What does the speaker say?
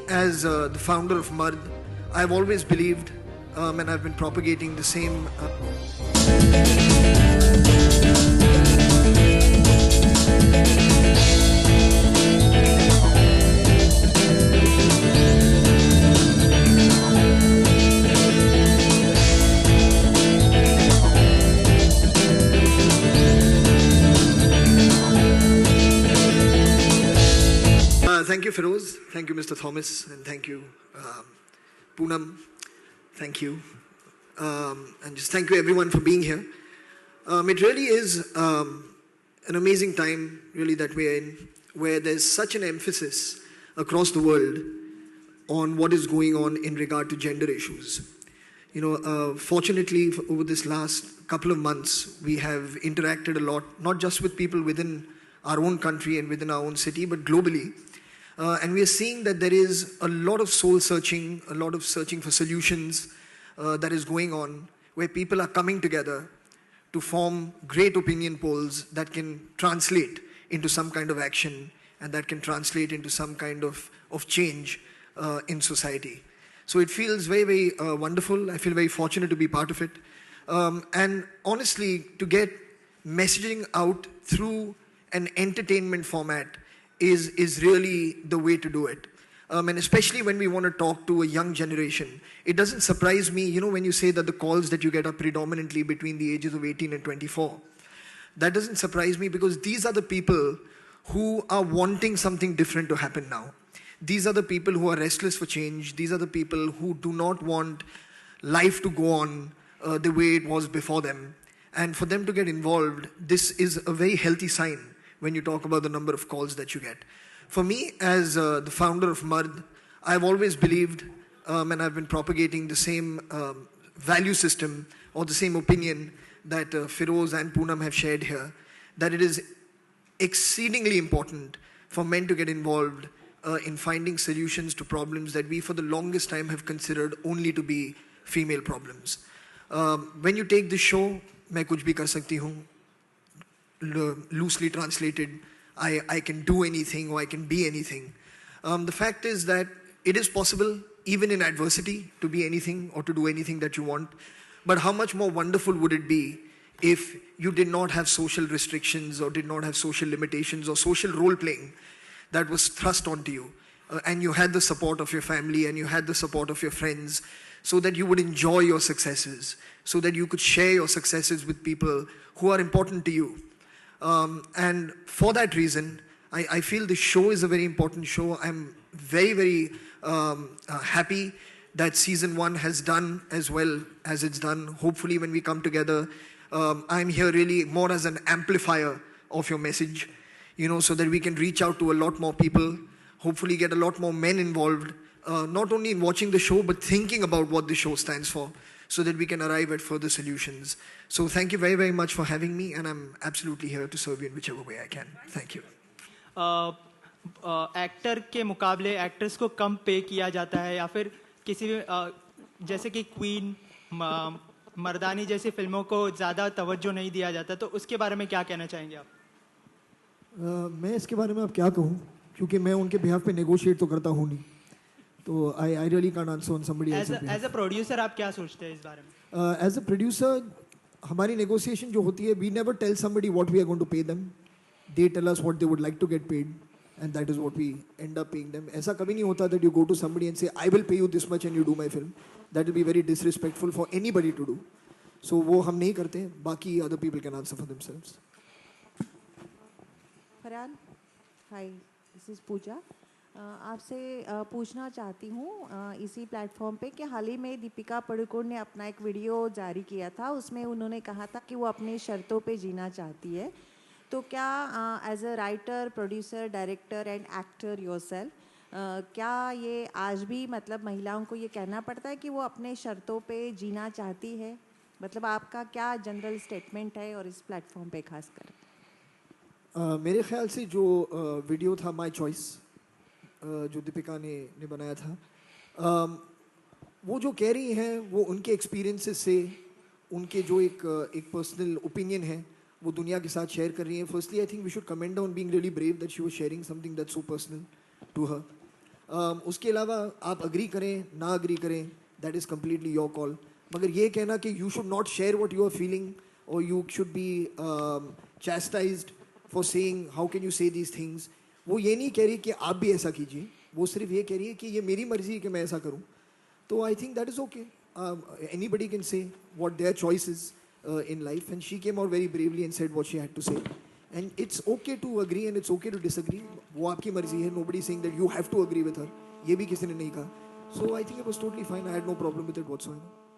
as the founder of Mard, I've always believed and I've been propagating the same. Thank you, Feroz. Thank you, Mr. Thomas. And thank you, Poonam. Thank you. And just thank you, everyone, for being here. It really is an amazing time, really, that we're in, where there's such an emphasis across the world on what is going on in regard to gender issues. You know, fortunately, over this last couple of months, we have interacted a lot, not just with people within our own country and within our own city, but globally. And we are seeing that there is a lot of soul searching, a lot of searching for solutions that is going on, where people are coming together to form great opinion polls that can translate into some kind of action and that can translate into some kind of change in society. So it feels very, very wonderful. I feel very fortunate to be part of it. And honestly, to get messaging out through an entertainment format is really the way to do it. And especially when we want to talk to a young generation, it doesn't surprise me, you know, when you say that the calls that you get are predominantly between the ages of 18 and 24. That doesn't surprise me because these are the people who are wanting something different to happen now. These are the people who are restless for change. These are the people who do not want life to go on the way it was before them. And for them to get involved, this is a very healthy sign when you talk about the number of calls that you get. For me, as the founder of Mard, I've always believed and I've been propagating the same value system or the same opinion that Feroz and Poonam have shared here, that it is exceedingly important for men to get involved in finding solutions to problems that we for the longest time have considered only to be female problems. When you take the show, Main Kuch Bhi Kar Sakti Hoon, loosely translated, I can do anything or I can be anything. The fact is that it is possible, even in adversity, to be anything or to do anything that you want. But how much more wonderful would it be if you did not have social restrictions or did not have social limitations or social role playing that was thrust onto you, and you had the support of your family and you had the support of your friends, so that you would enjoy your successes, so that you could share your successes with people who are important to you. And for that reason, I feel the show is a very important show. I'm very, very happy that season 1 has done as well as it's done. Hopefully when we come together, I'm here really more as an amplifier of your message, you know, so that we can reach out to a lot more people, hopefully get a lot more men involved, not only in watching the show, but thinking about what the show stands for, so that we can arrive at further solutions. So thank you very, very much for having me, and I'm absolutely here to serve you in whichever way I can. Thank you. Actor के मुकाबले actress को कम पे किया जाता है या फिर किसी जैसे कि क्वीन मर्दानी जैसी फिल्मों को ज़्यादा तवज्जो नहीं दिया जाता, तो उसके बारे में क्या कहना चाहेंगे आप? मैं इसके बारे में अब क्या कहूँ, क्योंकि मैं उनके बिहाफ पे नेगोशिएट तो करता हूँ नहीं, तो I really can't answer on somebody else's behalf. As a producer आप क्या सोचते हैं इस बारे में? As a producer, हमारी negotiation जो होती है, we never tell somebody what we are going to pay them. They tell us what they would like to get paid, and that is what we end up paying them. ऐसा कभी नहीं होता that you go to somebody and say, I will pay you this much and you do my film. That will be very disrespectful for anybody to do. So वो हम नहीं करते, बाकी other people can answer for themselves. Farhan, hi, this is Pooja. आपसे पूछना चाहती हूँ इसी प्लेटफॉर्म पे कि हाल ही में दीपिका पादुकोण ने अपना एक वीडियो जारी किया था, उसमें उन्होंने कहा था कि वो अपनी शर्तों पे जीना चाहती है. तो क्या as a writer, producer, director and actor yourself, क्या ये आज भी मतलब महिलाओं को ये कहना पड़ता है कि वो अपने शर्तों पे जीना चाहती है? मतलब आपका क्या जनरल स्टेटमेंट है और इस प्लेटफॉर्म पे खासकर? मेरे ख्याल से जो वीडियो था माय चॉइस जो दीपिका ने बनाया था, वो जो कह रही हैं वो उनके एक्सपीरियंसेस से, उनके जो एक पर्सनल ओपिनियन है वो दुनिया के साथ शेयर कर रही हैं. Firstly I think we should commend on being really brave that she was sharing something that's so personal to her. उसके अलावा आप अग्री करें ना अग्री करें, that is completely your call. मगर ये कहना कि you should not share what you are feeling or you should be chastised for saying how can you say these things, वो ये नहीं कह रही कि आप भी ऐसा कीजिए, वो सिर्फ ये कह रही है कि ये मेरी मर्जी है कि मैं ऐसा करूं. तो I think that is okay. Anybody can say what their choice is in life, and she came out very bravely and said what she had to say. And it's okay to agree and it's okay to disagree. वो आपकी मर्जी है. Nobody saying that you have to agree with her. ये भी किसी ने नहीं कहा. So I think it was totally fine. I had no problem with it whatsoever.